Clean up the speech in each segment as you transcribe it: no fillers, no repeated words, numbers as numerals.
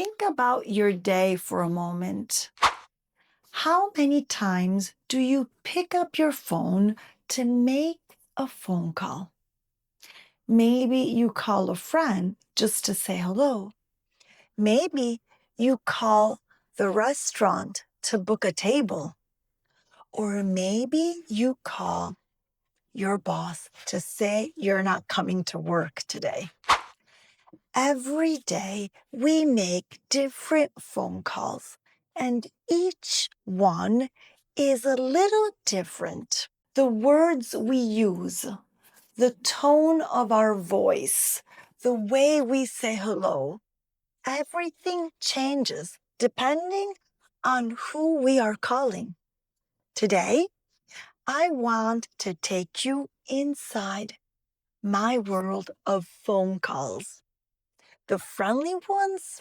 Think about your day for a moment. How many times do you pick up your phone to make a phone call? Maybe you call a friend just to say hello. Maybe you call the restaurant to book a table. Or maybe you call your boss to say you're not coming to work today. Every day we make different phone calls, and each one is a little different. The words we use, the tone of our voice, the way we say hello, everything changes depending on who we are calling. Today, I want to take you inside my world of phone calls. The friendly ones,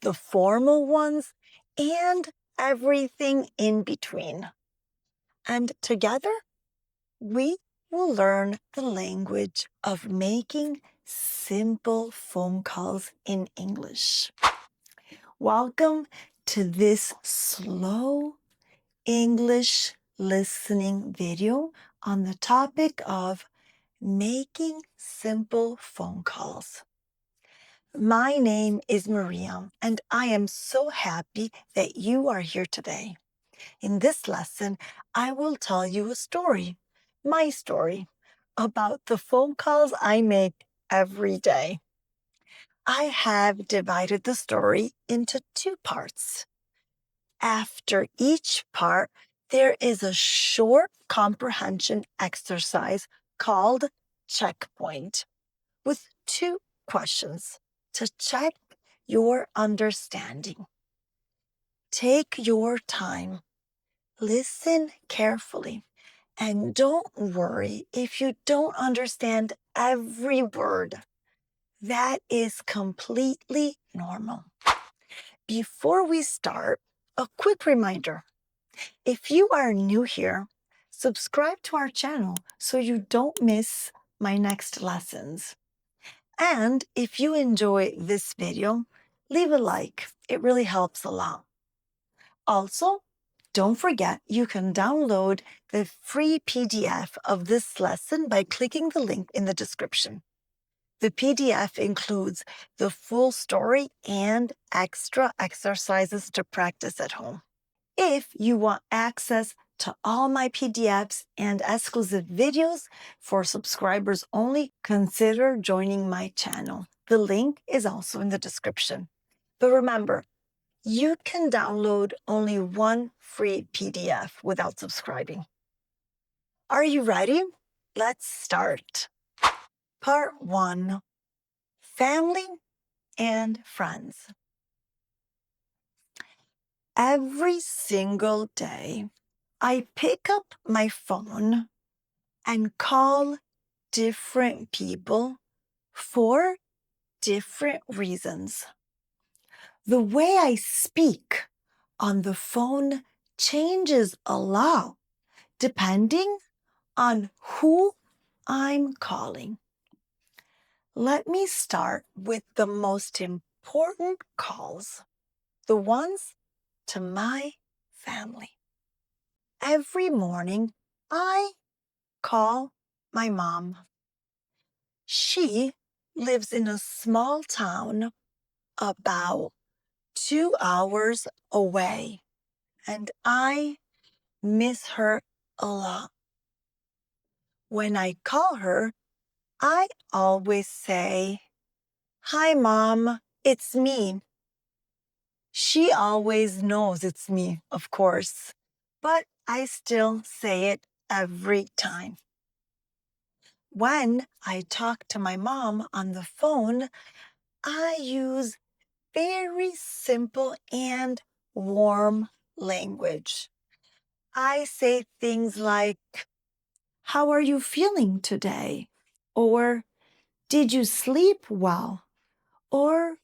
the formal ones, and everything in between. And together, we will learn the language of making simple phone calls in English. Welcome to this slow English listening video on the topic of making simple phone calls. My name is Maria, and I am so happy that you are here today. In this lesson, I will tell you a story, my story, about the phone calls I make every day. I have divided the story into two parts. After each part, there is a short comprehension exercise called Checkpoint with two questions to check your understanding. Take your time, listen carefully, and don't worry if you don't understand every word. That is completely normal. Before we start, a quick reminder. If you are new here, subscribe to our channel so you don't miss my next lessons. And if you enjoy this video, leave a like. It really helps a lot. Also, don't forget you can download the free PDF of this lesson by clicking the link in the description. The PDF includes the full story and extra exercises to practice at home. If you want access to all my PDFs and exclusive videos for subscribers only, consider joining my channel. The link is also in the description. But remember, you can download only one free PDF without subscribing. Are you ready? Let's start. Part 1. Family and friends. Every single day, I pick up my phone and call different people for different reasons. The way I speak on the phone changes a lot depending on who I'm calling. Let me start with the most important calls, the ones to my family. Every morning, I call my mom. She lives in a small town about 2 hours away, and I miss her a lot. When I call her, I always say, "Hi, Mom, it's me." She always knows it's me, of course, but I still say it every time. When I talk to my mom on the phone, I use very simple and warm language. I say things like, "How are you feeling today?" Or, "Did you sleep well?" Or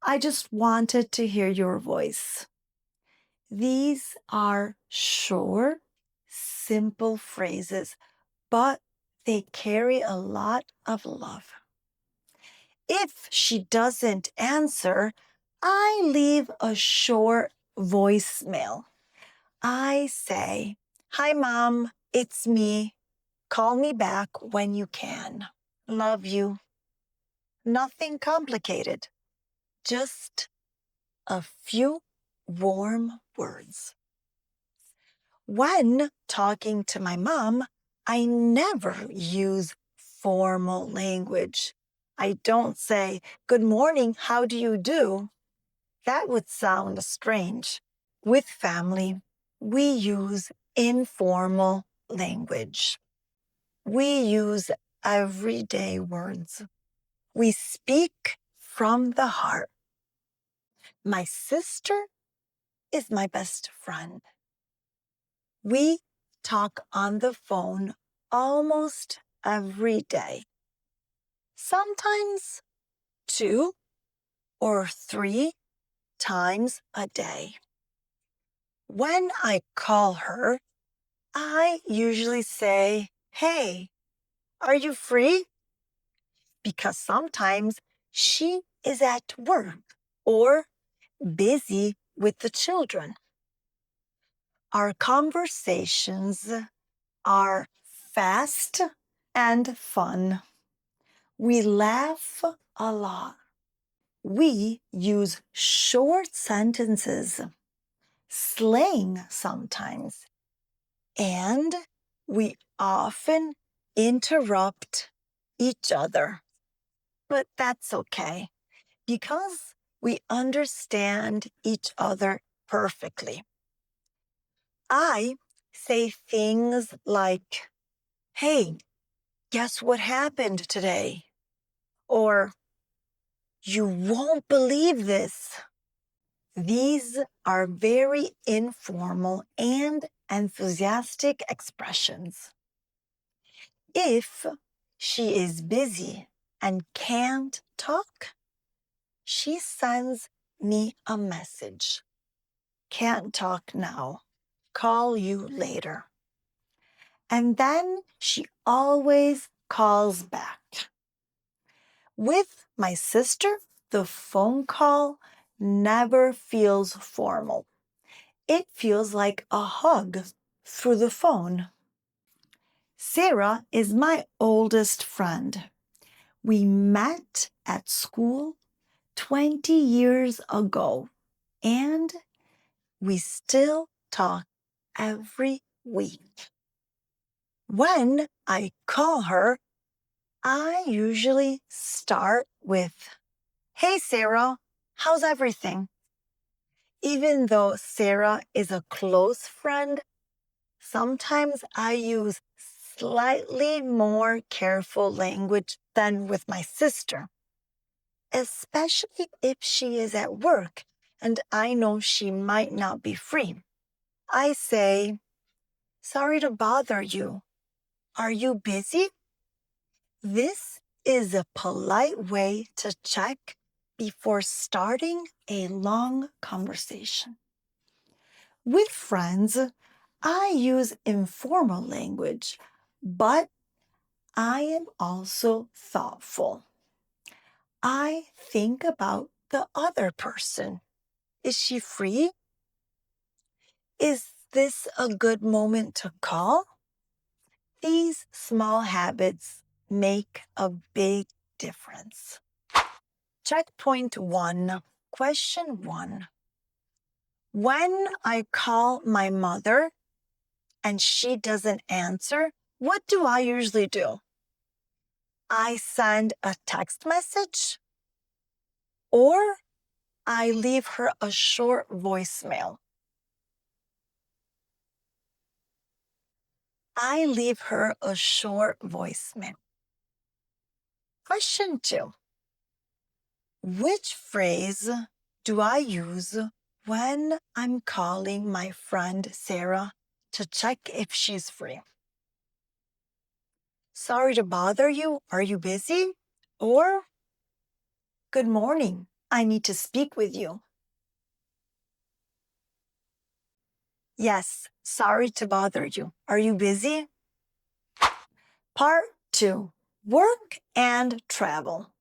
"I just wanted to hear your voice." These are short, simple phrases, but they carry a lot of love. If she doesn't answer, I leave a short voicemail. I say, "Hi, Mom, it's me. Call me back when you can. Love you." Nothing complicated, just a few warm words. When talking to my mom, I never use formal language. I don't say, "Good morning, how do you do?" That would sound strange. With family, we use informal language. We use everyday words. We speak from the heart. My sister is my best friend. We talk on the phone almost every day. Sometimes 2 or 3 times a day. When I call her, I usually say, "Hey, are you free?" Because sometimes she is at work or busy with the children. Our conversations are fast and fun. We laugh a lot. We use short sentences, slang sometimes, and we often interrupt each other. But that's okay because we understand each other perfectly. I say things like, "Hey, guess what happened today?" Or, "You won't believe this." These are very informal and enthusiastic expressions. If she is busy and can't talk, she sends me a message. "Can't talk now. Call you later." And then she always calls back. With my sister, the phone call never feels formal. It feels like a hug through the phone. Sarah is my oldest friend. We met at school 20 years ago, and we still talk every week. When I call her, I usually start with, "Hey, Sarah, how's everything?" Even though Sarah is a close friend, sometimes I use slightly more careful language than with my sister, especially if she is at work and I know she might not be free. I say, "Sorry to bother you. Are you busy?" This is a polite way to check before starting a long conversation. With friends, I use informal language, but I am also thoughtful. I think about the other person. Is she free? Is this a good moment to call? These small habits make a big difference. Checkpoint 1, question 1. When I call my mother and she doesn't answer, what do I usually do? I send a text message or I leave her a short voicemail. I leave her a short voicemail. Question 2. Which phrase do I use when I'm calling my friend Sarah to check if she's free? "Sorry to bother you. Are you busy?" Or, "Good morning. I need to speak with you." Yes, sorry to bother you. Are you busy? Part 2, work and travel.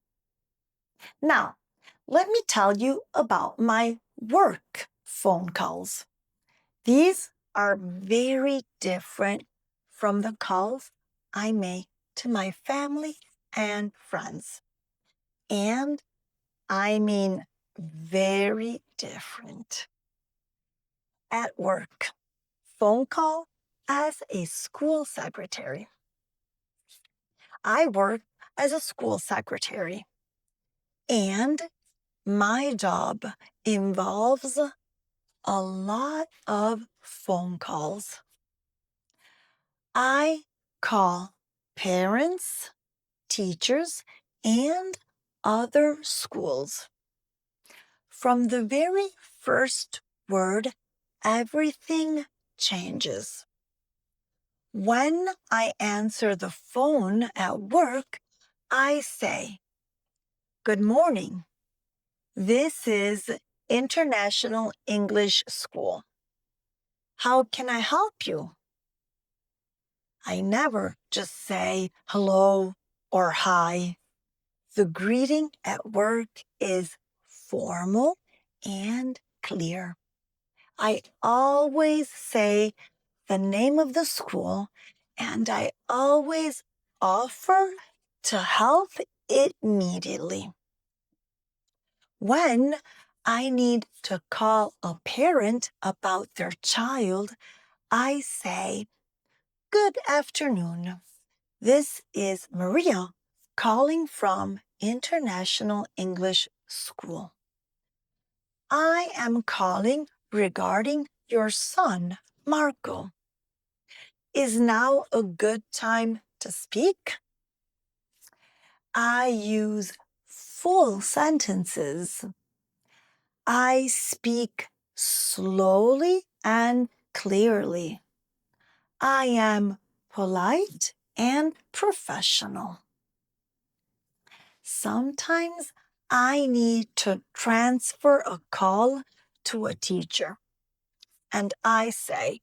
Now, Let me tell you about my work phone calls. These are very different from the calls I make to my family and friends. And I mean very different. At work, phone call as a school secretary. I work as a school secretary, and my job involves a lot of phone calls. I call parents, teachers, and other schools. From the very first word, everything changes. When I answer the phone at work, I say, "Good morning. This is International English School. How can I help you?" I never just say hello or hi. The greeting at work is formal and clear. I always say the name of the school, and I always offer to help immediately. When I need to call a parent about their child, I say, "Good afternoon. This is Maria calling from International English School. I am calling regarding your son, Marco. Is now a good time to speak?" I use full sentences. I speak slowly and clearly. I am polite and professional. Sometimes I need to transfer a call to a teacher, and I say,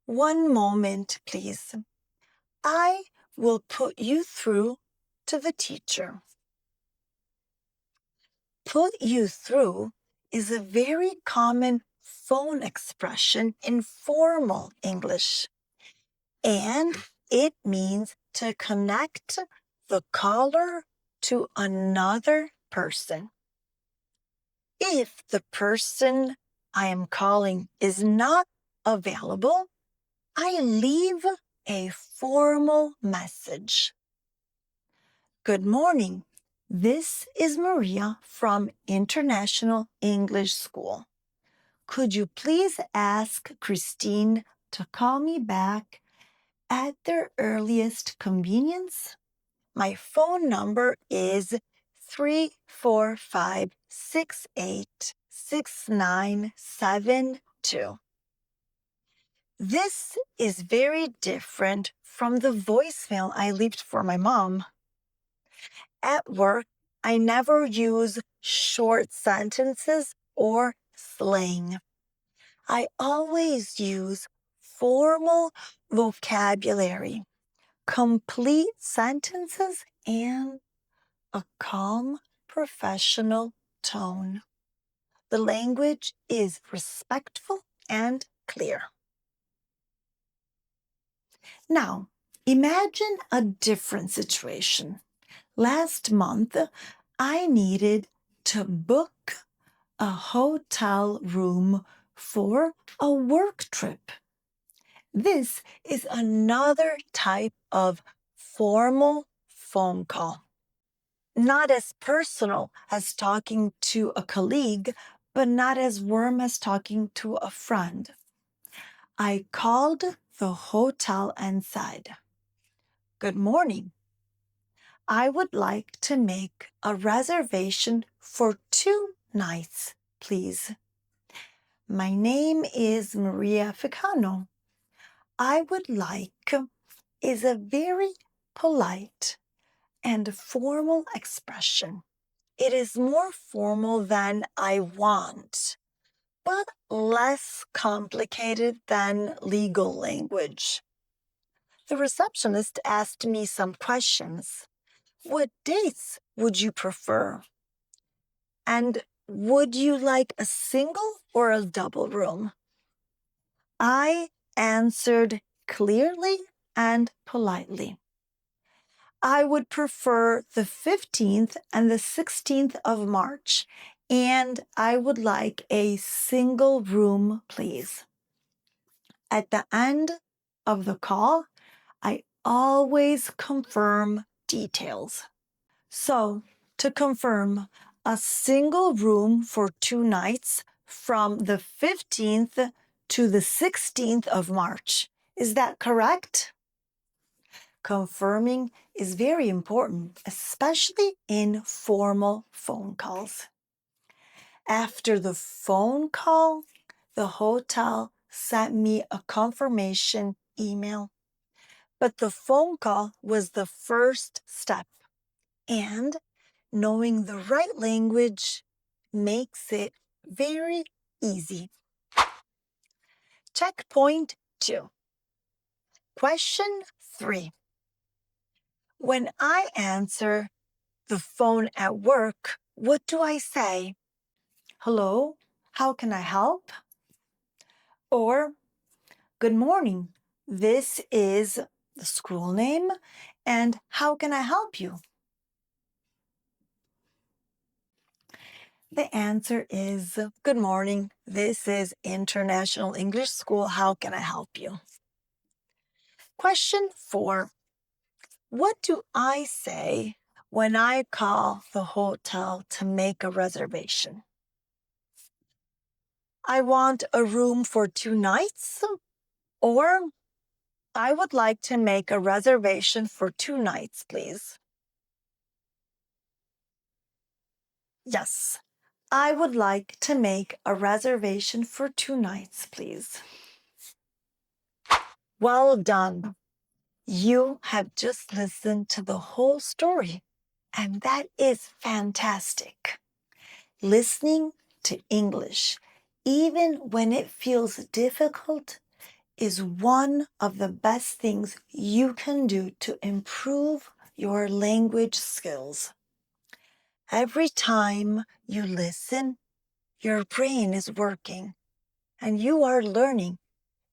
"One moment, please. I will put you through to the teacher." Put you through is a very common phone expression in formal English, and it means to connect the caller to another person. If the person I am calling is not available, I leave a formal message. "Good morning. This is Maria from International English School. Could you please ask Christine to call me back at their earliest convenience? My phone number is 345-686972. This is very different from the voicemail I left for my mom. At work, I never use short sentences or slang. I always use formal vocabulary, complete sentences, and a calm, professional tone. The language is respectful and clear. Now, imagine a different situation. Last month, I needed to book a hotel room for a work trip. This is another type of formal phone call. Not as personal as talking to a colleague, but not as warm as talking to a friend. I called the hotel and said, "Good morning. I would like to make a reservation for 2 nights, please. My name is Maria Ficano. I would like" is a very polite and formal expression. It is more formal than "I want," but less complicated than legal language. The receptionist asked me some questions. "What dates would you prefer?" And would you like a single or a double room? I answered clearly and politely. I would prefer the 15th and the 16th of March, and I would like a single room, please. At the end of the call, I always confirm details. So, to confirm, a single room for 2 nights from the 15th to the 16th of March. Is that correct? Confirming is very important, especially in formal phone calls. After the phone call, the hotel sent me a confirmation email. But the phone call was the first step, and knowing the right language makes it very easy. Checkpoint 2. Question 3. When I answer the phone at work, what do I say? Hello, how can I help? Or, good morning, this is the school name, and how can I help you? The answer is, good morning, this is International English School, how can I help you? Question 4. What do I say when I call the hotel to make a reservation? I want a room for 2 nights, or I would like to make a reservation for 2 nights, please. Yes, I would like to make a reservation for 2 nights, please. Well done. You have just listened to the whole story, and that is fantastic. Listening to English, even when it feels difficult, is one of the best things you can do to improve your language skills. Every time you listen, your brain is working and you are learning,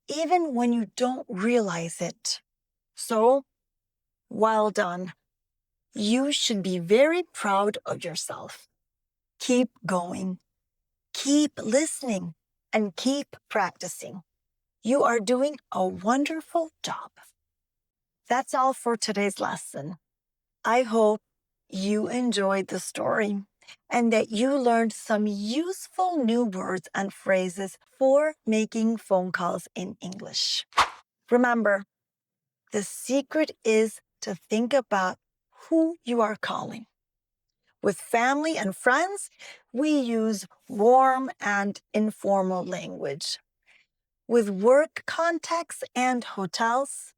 even when you don't realize it. So, well done. You should be very proud of yourself. Keep going, keep listening, and keep practicing. You are doing a wonderful job. That's all for today's lesson. I hope you enjoyed the story and that you learned some useful new words and phrases for making phone calls in English. Remember, the secret is to think about who you are calling. With family and friends, we use warm and informal language. With work contexts and hotels,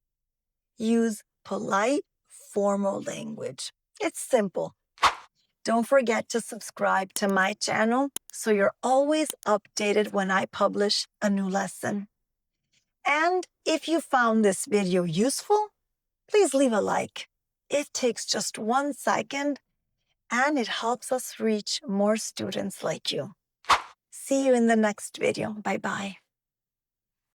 use polite, formal language. It's simple. Don't forget to subscribe to my channel so you're always updated when I publish a new lesson. And if you found this video useful, please leave a like. It takes just 1 second and it helps us reach more students like you. See you in the next video. Bye-bye.